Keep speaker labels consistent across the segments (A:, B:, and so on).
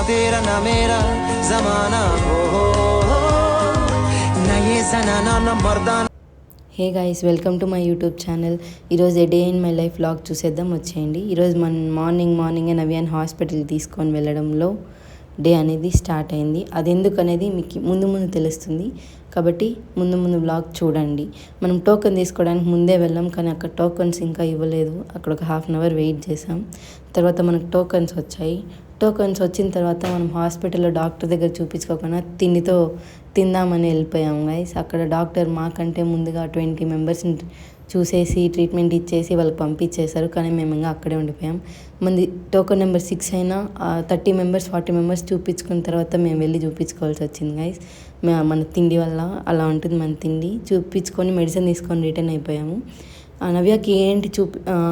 A: तेरा ना मेरा जमाना हो ना ये जनाना ना मर्दाना.
B: Hey guys, welcome to my YouTube channel. ఈరోజు day in my life vlog చూసేద్దాం, వచ్చేయండి. ఈరోజు మన మార్నింగే నవ్యాన్ని హాస్పిటల్కి తీసుకొని వెళ్ళడంలో డే అనేది స్టార్ట్ అయింది. అది ఎందుకు అనేది మీకు ముందు తెలుస్తుంది, కాబట్టి ముందు వ్లాగ్ చూడండి. మనం టోకెన్ తీసుకోవడానికి ముందే వెళ్ళాం, కానీ అక్కడ టోకెన్స్ ఇంకా ఇవ్వలేదు. అక్కడ ఒక హాఫ్ అన్ అవర్ వెయిట్ చేసాం. తర్వాత మనకు టోకెన్స్ వచ్చాయి. టోకెన్స్ వచ్చిన తర్వాత మనం హాస్పిటల్లో డాక్టర్ దగ్గర చూపించుకోకుండా తిండితో తిందామని వెళ్ళిపోయాం గైస్. అక్కడ డాక్టర్ మాకంటే ముందుగా 20 మెంబర్స్ని చూసేసి ట్రీట్మెంట్ ఇచ్చేసి వాళ్ళకి పంపించేశారు, కానీ మేము ఇంకా అక్కడే ఉండిపోయాం. మంది టోకెన్ నెంబర్ 6 అయినా 30 మెంబర్స్ 40 మెంబర్స్ చూపించుకున్న తర్వాత మేము వెళ్ళి చూపించుకోవాల్సి వచ్చింది గైస్. మన తిండి వల్ల అలా ఉంటుంది. మన తిండి చూపించుకొని మెడిసిన్ తీసుకొని రిటర్న్ అయిపోయాము. నవ్యాకి ఏంటి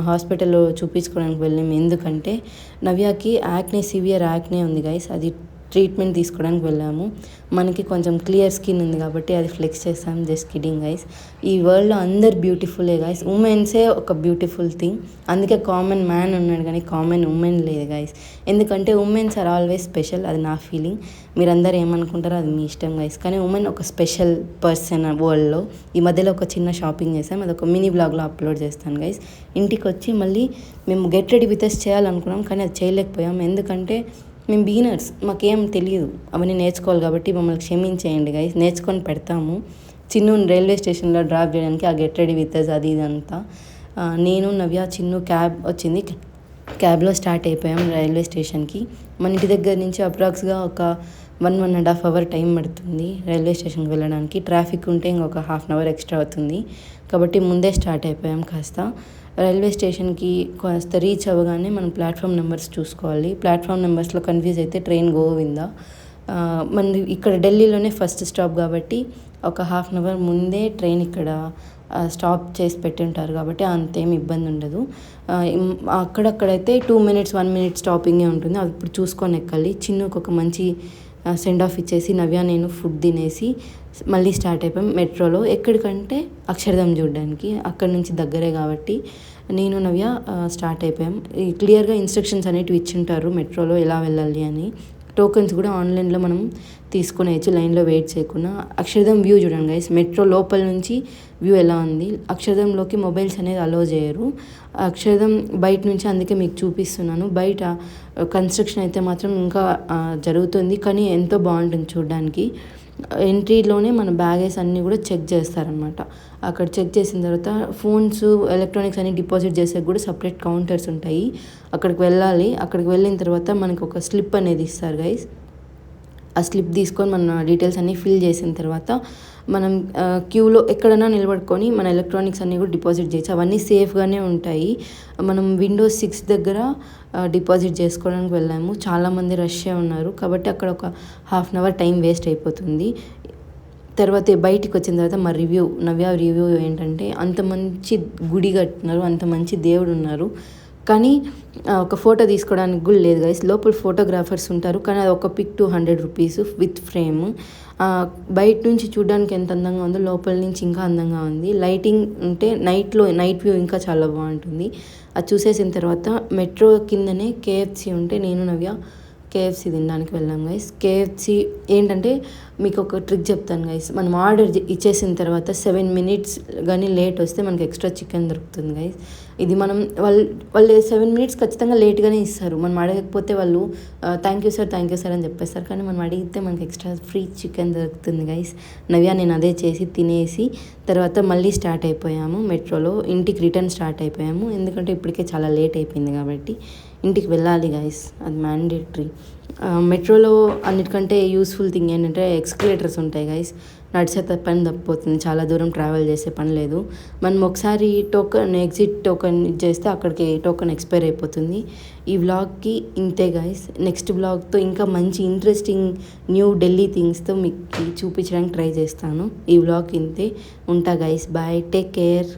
B: హాస్పిటల్లో చూపించుకోవడానికి వెళ్ళాము, ఎందుకంటే నవ్యాకి సివియర్ యాక్నే ఉంది గైస్. అది ట్రీట్మెంట్ తీసుకోవడానికి వెళ్ళాము. మనకి కొంచెం క్లియర్ స్కిన్ ఉంది కాబట్టి అది ఫ్లెక్స్ చేస్తాం. Just kidding guys. ఈ వరల్డ్లో అందరు బ్యూటిఫుల్లే గైస్. ఉమెన్సే ఒక బ్యూటిఫుల్ థింగ్. అందుకే కామన్ మ్యాన్ ఉన్నాడు కానీ కామన్ ఉమెన్ లేదు గైస్. ఎందుకంటే ఉమెన్స్ ఆర్ ఆల్వేస్ స్పెషల్. అది నా ఫీలింగ్. మీరందరూ ఏమనుకుంటారో అది మీ ఇష్టం గైస్. కానీ ఉమెన్ ఒక స్పెషల్ పర్సన్ వరల్డ్లో. ఈ మధ్యలో ఒక చిన్న షాపింగ్ చేసాం, అది ఒక మినీ బ్లాగ్లో అప్లోడ్ చేస్తాను గైస్. ఇంటికి వచ్చి మళ్ళీ మేము గెట్ రెడీ విత్ అస్ చేయాలనుకున్నాం, కానీ అది చేయలేకపోయాం. ఎందుకంటే మేము బిగినర్స్, మాకేం తెలియదు. అవన్నీ నేర్చుకోవాలి కాబట్టి మమ్మల్ని క్షమించేయండి గైస్. నేర్చుకొని పెడతాము. చిన్ను రైల్వే స్టేషన్లో డ్రాప్ చేయడానికి ఆ గెట్ రెడీ విత్ అస్ అది ఇదంతా. నేను నవ్య చిన్ను క్యాబ్ వచ్చింది, క్యాబ్లో స్టార్ట్ అయిపోయాం రైల్వే స్టేషన్కి. మన ఇంటి దగ్గర నుంచి అప్రాక్స్గా ఒక 1.5 అవర్ టైం పడుతుంది రైల్వే స్టేషన్కి వెళ్ళడానికి. ట్రాఫిక్ ఉంటే ఇంకొక హాఫ్ అన్ అవర్ ఎక్స్ట్రా అవుతుంది, కాబట్టి ముందే స్టార్ట్ అయిపోయాం. కాస్త రైల్వే స్టేషన్కి కాస్త రీచ్ అవ్వగానే మనం ప్లాట్ఫామ్ నెంబర్స్ చూసుకోవాలి. ప్లాట్ఫామ్ నెంబర్స్లో కన్ఫ్యూజ్ అయితే ట్రైన్ గోవిందా. మనది ఇక్కడ ఢిల్లీలోనే ఫస్ట్ స్టాప్ కాబట్టి ఒక హాఫ్ అన్ అవర్ ముందే ట్రైన్ ఇక్కడ స్టాప్ చేసి పెట్టింటారు కాబట్టి అంతేం ఇబ్బంది ఉండదు. అక్కడైతే 2 minutes 1 minute స్టాపింగే ఉంటుంది. అది ఇప్పుడు చూసుకొని ఎక్కాలి. చిన్నుకు ఒక మంచి సెండ్ ఆఫ్ ఇచ్చేసి నవ్య నేను ఫుడ్ తినేసి మళ్ళీ స్టార్ట్ అయిపోయాం మెట్రోలో. ఎక్కడికంటే అక్షరధామ్ చూడడానికి, అక్కడి నుంచి దగ్గరే కాబట్టి నేను నవ్య స్టార్ట్ అయిపోయాం. క్లియర్గా ఇన్స్ట్రక్షన్స్ అనేటివి ఇచ్చింటారు మెట్రోలో ఎలా వెళ్ళాలి అని. టోకెన్స్ కూడా ఆన్లైన్లో మనం తీసుకునేయచ్చు లైన్లో వెయిట్ చేయకుండా. అక్షరధామ్ వ్యూ చూడండి గైస్. మెట్రో లోపల నుంచి వ్యూ ఎలా ఉంది. అక్షరధాంలోకి మొబైల్స్ అనేది అలో చేయరు. అక్షరధామ్ బయట నుంచి అందుకే మీకు చూపిస్తున్నాను. బయట కన్స్ట్రక్షన్ అయితే మాత్రం ఇంకా జరుగుతుంది, కానీ ఎంతో బాగుంటుంది చూడడానికి. ఎంట్రీలోనే మన బ్యాగేజ్ అన్నీ కూడా చెక్ చేస్తారనమాట. అక్కడ చెక్ చేసిన తర్వాత ఫోన్స్ ఎలక్ట్రానిక్స్ అన్ని డిపాజిట్ చేసే కూడా సపరేట్ కౌంటర్స్ ఉంటాయి. అక్కడికి వెళ్ళాలి. అక్కడికి వెళ్ళిన తర్వాత మనకి ఒక స్లిప్ అనేది ఇస్తారు గైస్. ఆ స్లిప్ తీసుకొని మన డీటెయిల్స్ అన్నీ ఫిల్ చేసిన తర్వాత మనం క్యూలో ఎక్కడైనా నిలబడుకొని మన ఎలక్ట్రానిక్స్ అన్నీ కూడా డిపాజిట్ చేయొచ్చు. అవన్నీ సేఫ్గానే ఉంటాయి. మనం విండోస్ 6 దగ్గర డిపాజిట్ చేసుకోవడానికి వెళ్ళాము. చాలామంది రష్గా ఉన్నారు కాబట్టి అక్కడ ఒక half an hour time waste అయిపోతుంది. తర్వాత బయటికి వచ్చిన తర్వాత మా నవ్య రివ్యూ ఏంటంటే, అంత మంచి గుడి కట్టినారు, అంత మంచి దేవుడు ఉన్నారు, కానీ ఒక ఫోటో తీసుకోవడానికి కూడా లేదు గైస్. లోపల ఫోటోగ్రాఫర్స్ ఉంటారు, కానీ అది ఒక పిక్ 200 రూపీస్ విత్ ఫ్రేమ్. బయట నుంచి చూడడానికి ఎంత అందంగా ఉందో లోపల నుంచి ఇంకా అందంగా ఉంది. లైటింగ్ ఉంటే నైట్ వ్యూ ఇంకా చాలా బాగుంటుంది. అది చూసేసిన తర్వాత మెట్రో కిందనే KFC ఉంటే నేను నవ్య KFC తినడానికి వెళ్ళాం గైస్. KFC ఏంటంటే మీకు ఒక ట్రిక్ చెప్తాను గైస్. మనం ఆర్డర్ ఇచ్చేసిన తర్వాత 7 minutes కానీ లేట్ వస్తే మనకి ఎక్స్ట్రా చికెన్ దొరుకుతుంది గైస్. ఇది మనం వాళ్ళు 7 minutes ఖచ్చితంగా లేట్గానే ఇస్తారు. మనం అడగకపోతే వాళ్ళు థ్యాంక్ యూ సార్ అని చెప్పేస్తారు, కానీ మనం అడిగితే మనకి ఎక్స్ట్రా ఫ్రీ చికెన్ దొరుకుతుంది గైస్. నవ్య నేను అదే చేసి తినేసి తర్వాత మళ్ళీ స్టార్ట్ అయిపోయాము మెట్రోలో. ఇంటికి రిటర్న్ స్టార్ట్ అయిపోయాము, ఎందుకంటే ఇప్పటికే చాలా లేట్ అయిపోయింది కాబట్టి ఇంటికి వెళ్ళాలి గైస్. అది మ్యాండేటరీ. మెట్రోలో అన్నిటికంటే యూస్ఫుల్ థింగ్ ఏంటంటే ఎక్స్కలేటర్స్ ఉంటాయి గైస్. నడిచే పని తప్పిపోతుంది, చాలా దూరం ట్రావెల్ చేసే పని లేదు. మనం ఒకసారి ఎగ్జిట్ టోకెన్ చేస్తే అక్కడికి టోకెన్ ఎక్స్పైర్ అయిపోతుంది. ఈ వ్లాగ్కి ఇంతే గైస్. నెక్స్ట్ వ్లాగ్తో ఇంకా మంచి ఇంట్రెస్టింగ్ న్యూ ఢిల్లీ థింగ్స్తో మీకు చూపించడానికి ట్రై చేస్తాను. ఈ వ్లాగ్ ఇంతే. ఉంటా గైస్. Bye, take care.